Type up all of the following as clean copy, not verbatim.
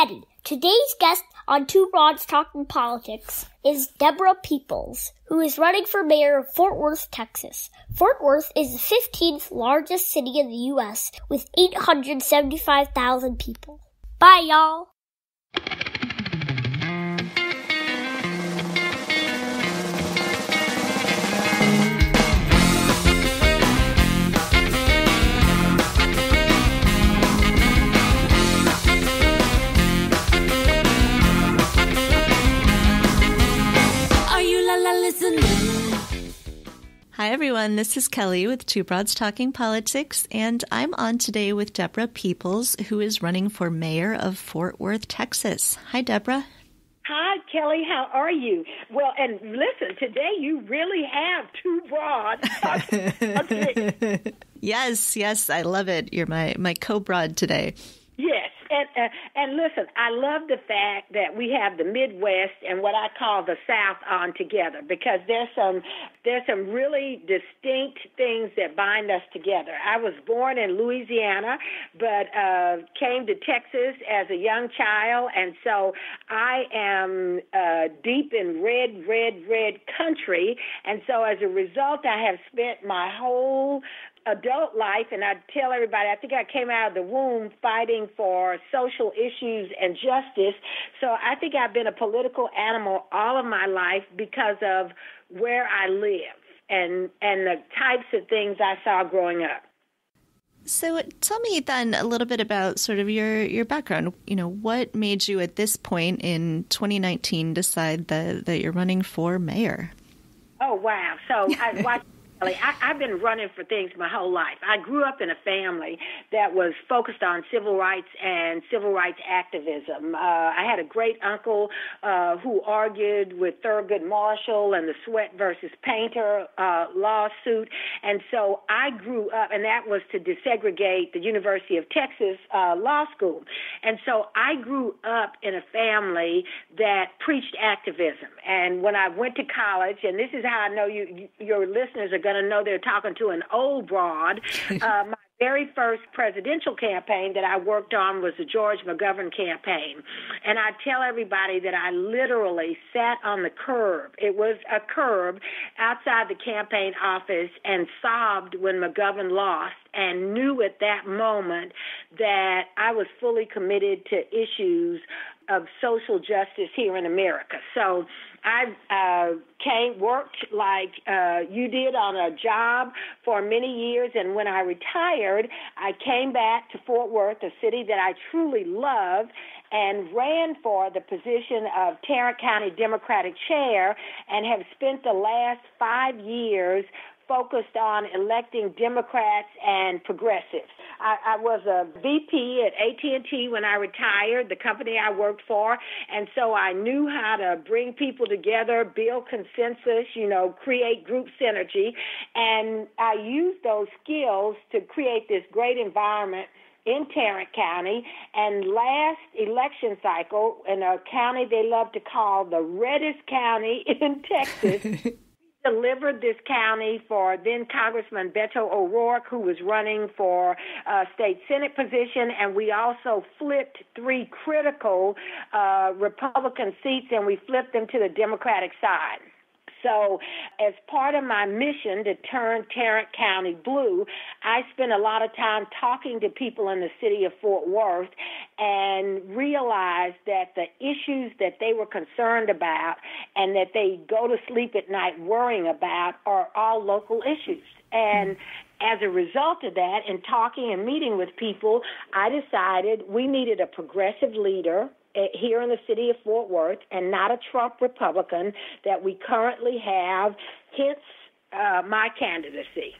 Teddy. Today's guest on Two Broads Talking Politics is Deborah Peoples, who is running for mayor of Fort Worth, Texas. Fort Worth is the 15th largest city in the U.S. with 875,000 people. Bye, y'all. Hi, everyone. This is Kelly with Two Broads Talking Politics, and I'm on today with Deborah Peoples, who is running for mayor of Fort Worth, Texas. Hi, Deborah. Hi, Kelly. How are you? Well, and listen, today you really have two broads talking politics. Yes, I love it. You're my co-broad today. Yes, and listen, I love the fact that we have the Midwest and what I call the South on together, because there's some really distinct things that bind us together. I was born in Louisiana, but came to Texas as a young child, and so I am deep in red country, and so as a result, I have spent my whole adult life, and I tell everybody, I think I came out of the womb fighting for social issues and justice. So I think I've been a political animal all of my life because of where I live and the types of things I saw growing up. So tell me then a little bit about sort of your background. You know, what made you at this point in 2019 decide that you're running for mayor? Oh, wow. So I've been running for things my whole life. I grew up in a family that was focused on civil rights and civil rights activism. I had a great uncle who argued with Thurgood Marshall and the Sweat versus Painter lawsuit. And so I grew up, and that was to desegregate the University of Texas law school. And so I grew up in a family that preached activism. And when I went to college, and this is how I know your listeners are going to know they're talking to an old broad. My very first presidential campaign that I worked on was the George McGovern campaign. And I tell everybody that I literally sat on the curb. It was a curb outside the campaign office and sobbed when McGovern lost, and knew at that moment that I was fully committed to issues of social justice here in America. So I worked like you did on a job for many years, and when I retired, I came back to Fort Worth, a city that I truly love, and ran for the position of Tarrant County Democratic Chair, and have spent the last 5 years focused on electing Democrats and progressives. I was a VP at AT&T when I retired, the company I worked for, and so I knew how to bring people together, build consensus, create group synergy, and I used those skills to create this great environment in Tarrant County. And last election cycle, in a county they love to call the reddest county in Texas, delivered this county for then Congressman Beto O'Rourke, who was running for a state Senate position, and we also flipped 3 critical Republican seats, and we flipped them to the Democratic side. So as part of my mission to turn Tarrant County blue, I spent a lot of time talking to people in the city of Fort Worth and realized that the issues that they were concerned about and that they go to sleep at night worrying about are all local issues. And as a result of that, in talking and meeting with people, I decided we needed a progressive leader here in the city of Fort Worth, and not a Trump Republican that we currently have, hence my candidacy.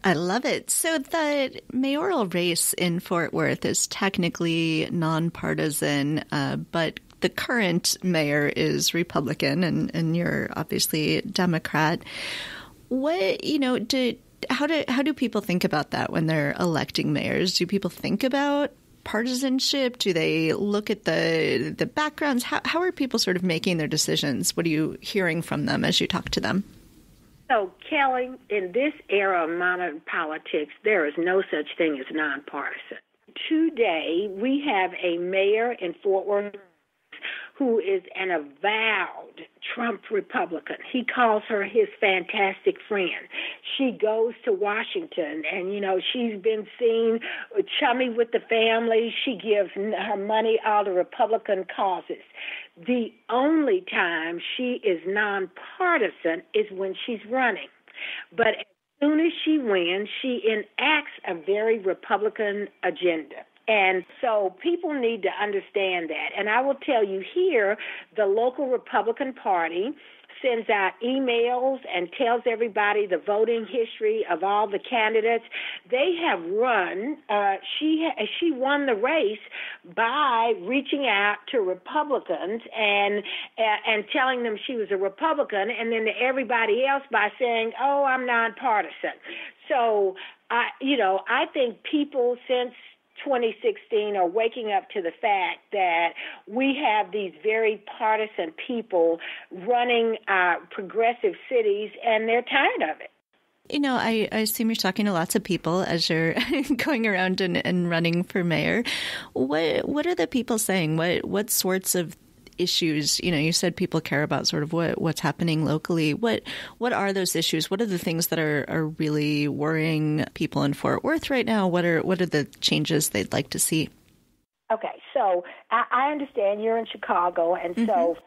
I love it. So the mayoral race in Fort Worth is technically nonpartisan, but the current mayor is Republican, and you're obviously Democrat. How do people think about that when they're electing mayors? Do people think about partisanship? Do they look at the backgrounds? How are people sort of making their decisions? What are you hearing from them as you talk to them? So, Kelly, in this era of modern politics, there is no such thing as nonpartisan. today we have a mayor in Fort Worth who is an avowed Trump Republican. He calls her his fantastic friend. She goes to Washington, and, she's been seen chummy with the family. She gives her money all to Republican causes. The only time she is nonpartisan is when she's running. But as soon as she wins, she enacts a very Republican agenda. And so people need to understand that. And I will tell you here, the local Republican Party sends out emails and tells everybody the voting history of all the candidates. They have run, she won the race by reaching out to Republicans and telling them she was a Republican, and then to everybody else by saying, oh, I'm nonpartisan. So, I think people since 2016 are waking up to the fact that we have these very partisan people running progressive cities, and they're tired of it. I assume you're talking to lots of people as you're going around and running for mayor. What are the people saying? What sorts of issues? You said people care about sort of what's happening locally. What are those issues? What are the things that are really worrying people in Fort Worth right now? What are the changes they'd like to see? Okay, so I understand you're in Chicago, and so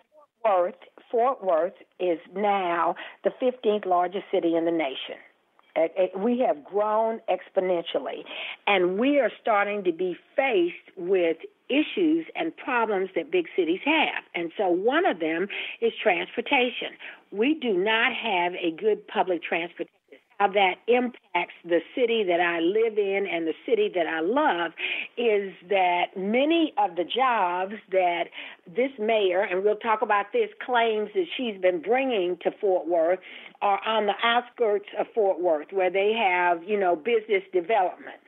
Fort Worth is now the 15th largest city in the nation. We have grown exponentially, and we are starting to be faced with issues and problems that big cities have. And so one of them is transportation. We do not have a good public transportation. How that impacts the city that I live in and the city that I love is that many of the jobs that this mayor, and we'll talk about this, claims that she's been bringing to Fort Worth are on the outskirts of Fort Worth where they have, business development.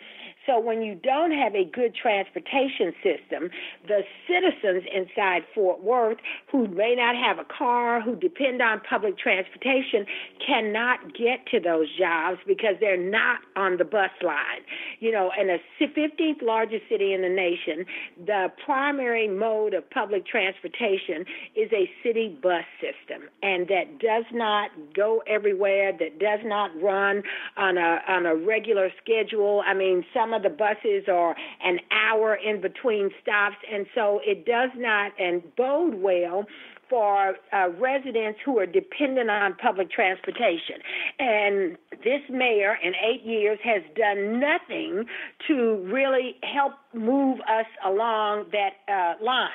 So when you don't have a good transportation system, the citizens inside Fort Worth who may not have a car, who depend on public transportation, cannot get to those jobs because they're not on the bus line. In a 15th largest city in the nation, the primary mode of public transportation is a city bus system, and that does not go everywhere, that does not run on a regular schedule. I mean, some of the buses are an hour in between stops, and so it does not bode well for residents who are dependent on public transportation. And this mayor in 8 years has done nothing to really help move us along that line.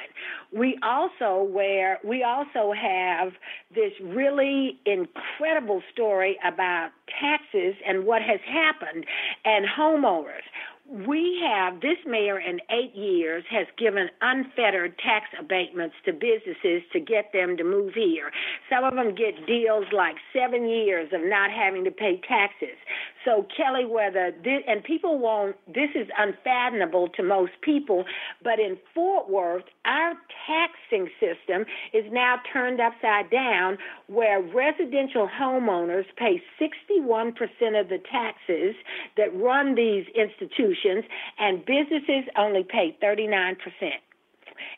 We also have this really incredible story about taxes and what has happened and homeowners. This mayor in 8 years has given unfettered tax abatements to businesses to get them to move here. Some of them get deals like 7 years of not having to pay taxes. So Kelly, this is unfathomable to most people, but in Fort Worth, our taxing system is now turned upside down, where residential homeowners pay 61% of the taxes that run these institutions, and businesses only pay 39%.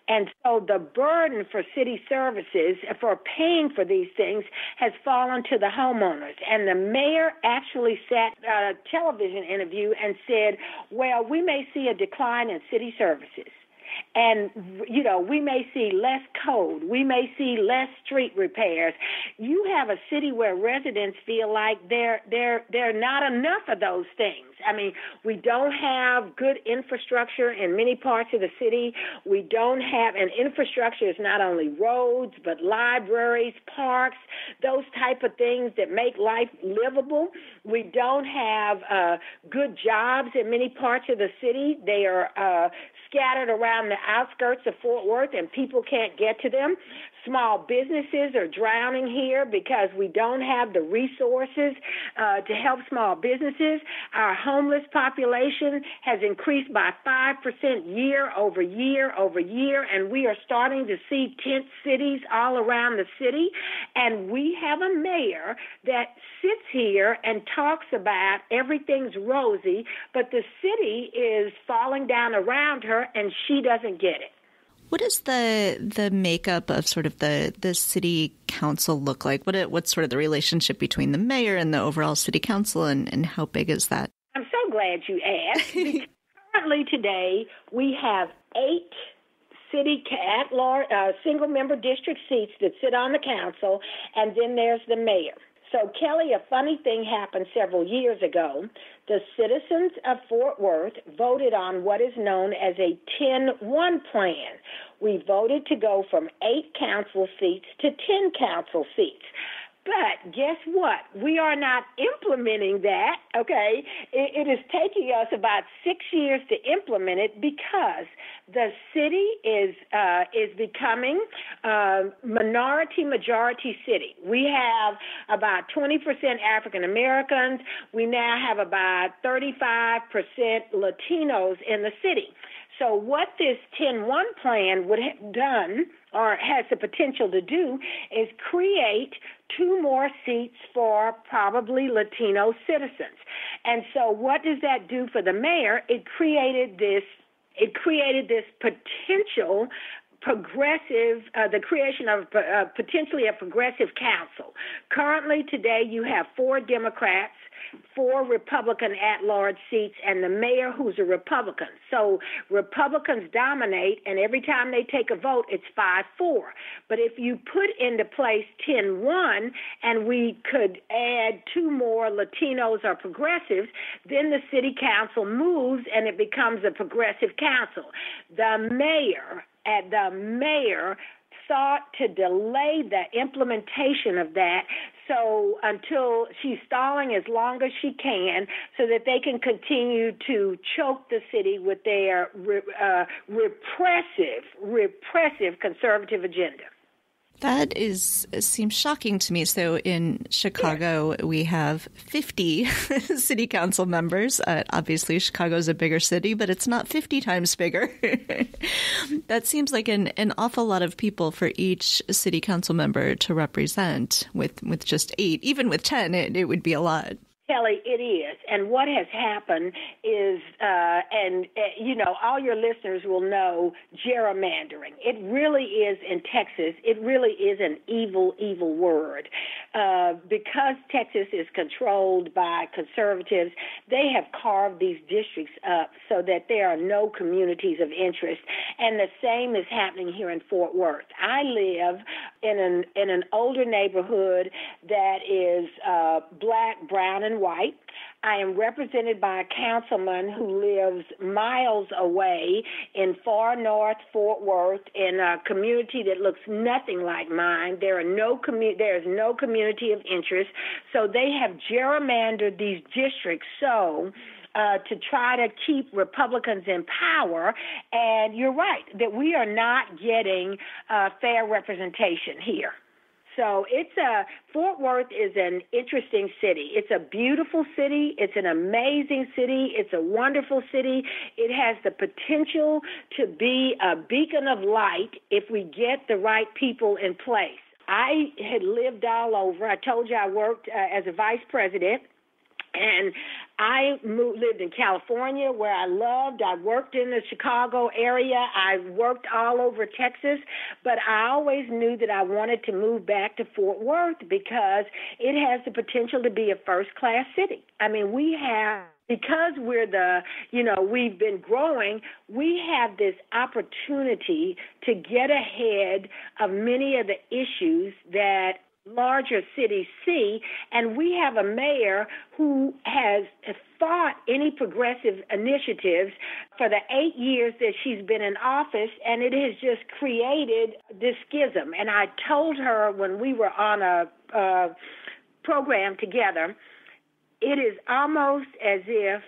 And so the burden for city services, for paying for these things, has fallen to the homeowners. And the mayor actually sat at a television interview and said, well, we may see a decline in city services. And, we may see less code. We may see less street repairs. You have a city where residents feel like there are not enough of those things. I mean, we don't have good infrastructure in many parts of the city. We don't have, and infrastructure is not only roads, but libraries, parks, those type of things that make life livable. We don't have good jobs in many parts of the city. They are scattered around the outskirts of Fort Worth, and people can't get to them. Small businesses are drowning here because we don't have the resources to help small businesses. Our homeless population has increased by 5% year over year over year, and we are starting to see tent cities all around the city. And we have a mayor that sits here and talks about everything's rosy, but the city is falling down around her, and she doesn't get it. What does the makeup of sort of the city council look like? What's sort of the relationship between the mayor and the overall city council, and how big is that? I'm so glad you asked. Because currently today we have 8 city at-large single-member district seats that sit on the council, and then there's the mayor. So, Kelly, a funny thing happened several years ago. The citizens of Fort Worth voted on what is known as a 10-1 plan. We voted to go from 8 council seats to 10 council seats. But guess what? We are not implementing that, okay? It is taking us about 6 years to implement it because the city is becoming a minority-majority city. We have about 20% African Americans. We now have about 35% Latinos in the city. So what this 10-1 plan would have done, or has the potential to do, is create 2 more seats for probably Latino citizens. And so what does that do for the mayor? It created this potential progressive, the creation of potentially a progressive council. Currently today you have 4 Democrats, 4 Republican at-large seats, and the mayor who's a Republican. So Republicans dominate, and every time they take a vote, it's 5-4. But if you put into place 10-1, and we could add 2 more Latinos or progressives, then the city council moves, and it becomes a progressive council. The mayor sought to delay the implementation of that, so until she's stalling as long as she can so that they can continue to choke the city with their repressive conservative agenda. That seems shocking to me. So in Chicago, we have 50 city council members. Obviously, Chicago's a bigger city, but it's not 50 times bigger. That seems like an awful lot of people for each city council member to represent. With just 8, even with 10, it would be a lot. Kelly, it is. And what has happened is, all your listeners will know gerrymandering. It really is in Texas. It really is an evil, evil word. Because Texas is controlled by conservatives, they have carved these districts up so that there are no communities of interest. And the same is happening here in Fort Worth. I live in an older neighborhood that is black, brown, and white. I am represented by a councilman who lives miles away in far north Fort Worth in a community that looks nothing like mine. There is no community of interest. So they have gerrymandered these districts to try to keep Republicans in power. And you're right, that we are not getting fair representation here. So Fort Worth is an interesting city. It's a beautiful city. It's an amazing city. It's a wonderful city. It has the potential to be a beacon of light if we get the right people in place. I had lived all over. I told you I worked as a vice president. And I lived in California, where I loved. I worked in the Chicago area. I worked all over Texas. But I always knew that I wanted to move back to Fort Worth because it has the potential to be a first-class city. I mean, because we've been growing, we have this opportunity to get ahead of many of the issues that larger cities see, and we have a mayor who has fought any progressive initiatives for the 8 years that she's been in office, and it has just created this schism. And I told her when we were on a program together, it is almost as if,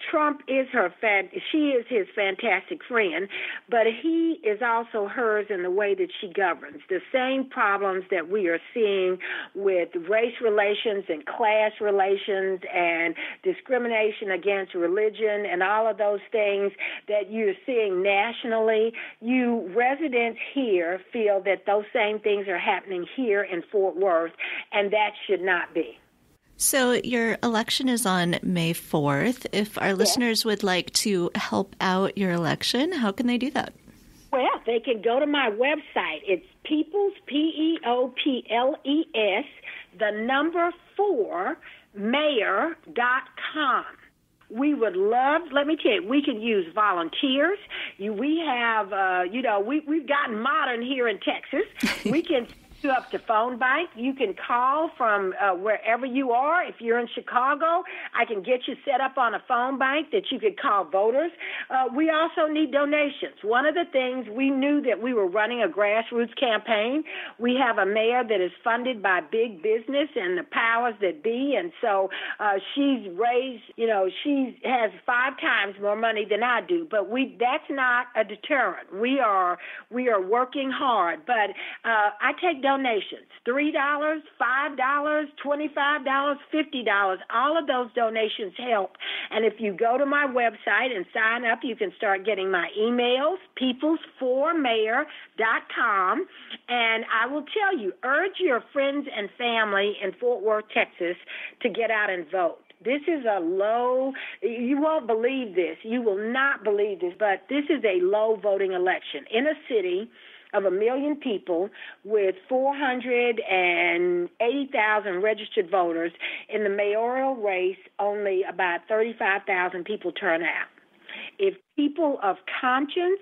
Trump is she is his fantastic friend, but he is also hers in the way that she governs. The same problems that we are seeing with race relations and class relations and discrimination against religion and all of those things that you're seeing nationally, you residents here feel that those same things are happening here in Fort Worth, and that should not be. So your election is on May 4th. If our listeners would like to help out your election, how can they do that? Well, they can go to my website. It's Peoples, Peoples, the number 4, mayor.com. We would love, let me tell you, we can use volunteers. We have, we've gotten modern here in Texas. We can you up to phone bank. You can call from wherever you are. If you're in Chicago, I can get you set up on a phone bank that you could call voters. We also need donations. One of the things, we knew that we were running a grassroots campaign. We have a mayor that is funded by big business and the powers that be, and so she's raised, she has 5 times more money than I do, but that's not a deterrent. We are working hard, but I take donations, $3, $5, $25, $50. All of those donations help. And if you go to my website and sign up, you can start getting my emails, peoples4mayor.com. And I will tell you, urge your friends and family in Fort Worth, Texas, to get out and vote. This is you won't believe this. You will not believe this, but this is a low voting election in a city of 1 million people with 480,000 registered voters. In the mayoral race, only about 35,000 people turn out. If people of conscience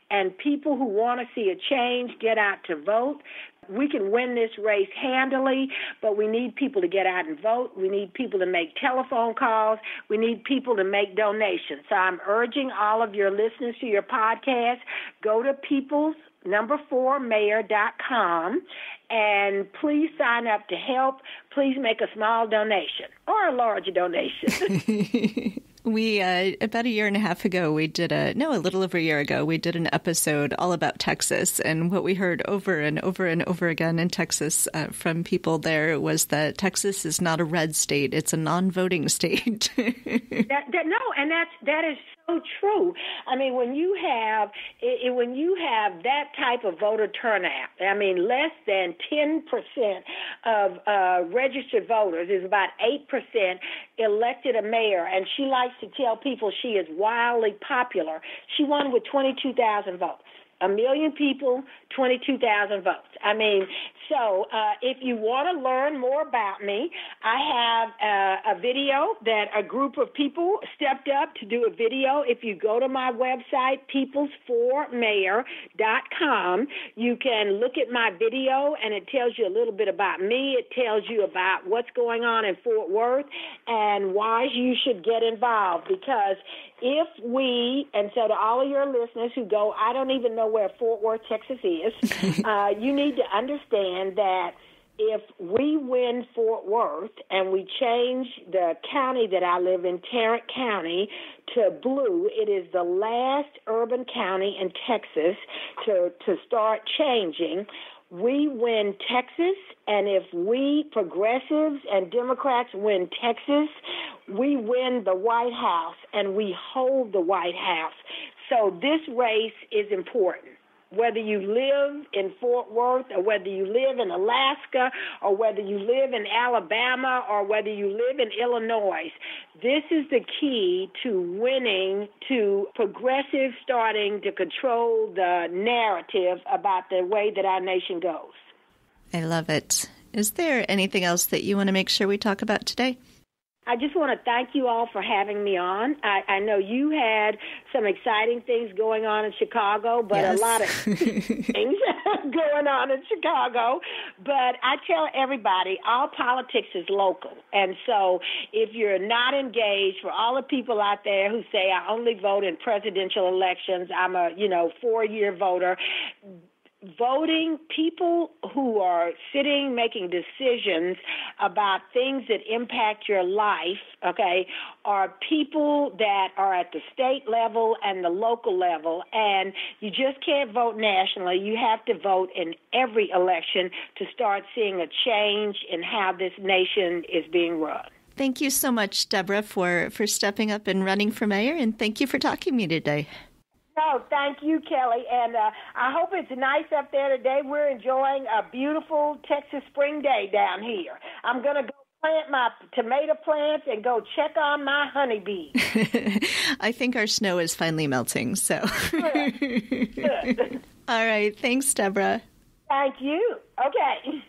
and people who want to see a change get out to vote, we can win this race handily, but we need people to get out and vote. We need people to make telephone calls. We need people to make donations. So I'm urging all of your listeners to your podcast, go to peoples4mayor.com, and please sign up to help. Please make a small donation or a larger donation. We, about a year and a half ago, a little over a year ago, we did an episode all about Texas. And what we heard over and over and over again in Texas from people there was that Texas is not a red state. It's a non-voting state. That is so true. I mean, when you have that type of voter turnout, I mean, less than 10% of registered voters, is about 8%, elected a mayor, and she likes to tell people she is wildly popular. She won with 22,000 votes. 1 million people, 22,000 votes. I mean, so if you want to learn more about me, I have a video that a group of people stepped up to do a video. If you go to my website, peoples4mayor.com, you can look at my video, and it tells you a little bit about me. It tells you about what's going on in Fort Worth and why you should get involved, because and so to all of your listeners who go, I don't even know where Fort Worth, Texas is, you need to understand that if we win Fort Worth and we change the county that I live in, Tarrant County, to blue, it is the last urban county in Texas to start changing. We win Texas, and if we progressives and Democrats win Texas, we win the White House, and we hold the White House. So this race is important. Whether you live in Fort Worth or whether you live in Alaska or whether you live in Alabama or whether you live in Illinois, this is the key to winning, to progressives starting to control the narrative about the way that our nation goes. I love it. Is there anything else that you want to make sure we talk about today? I just want to thank you all for having me on. I know you had some exciting things going on in Chicago, but yes. A lot of things going on in Chicago. But I tell everybody, all politics is local. And so if you're not engaged, for all the people out there who say I only vote in presidential elections, I'm a 4-year voter, voting, people who are sitting making decisions about things that impact your life, okay, are people that are at the state level and the local level, and you just can't vote nationally. You have to vote in every election to start seeing a change in how this nation is being run. Thank you so much, Deborah, for stepping up and running for mayor, and thank you for talking to me today. No, thank you, Kelly, and I hope it's nice up there today. We're enjoying a beautiful Texas spring day down here. I'm going to go plant my tomato plants and go check on my honeybees. I think our snow is finally melting, so. Good. All right, thanks, Deborah. Thank you. Okay.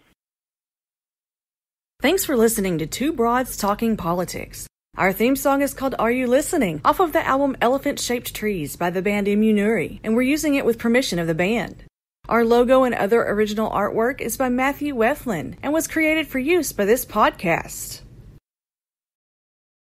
Thanks for listening to Two Broads Talking Politics. Our theme song is called Are You Listening? Off of the album Elephant-Shaped Trees by the band Immunuri, and we're using it with permission of the band. Our logo and other original artwork is by Matthew Wethlin and was created for use by this podcast.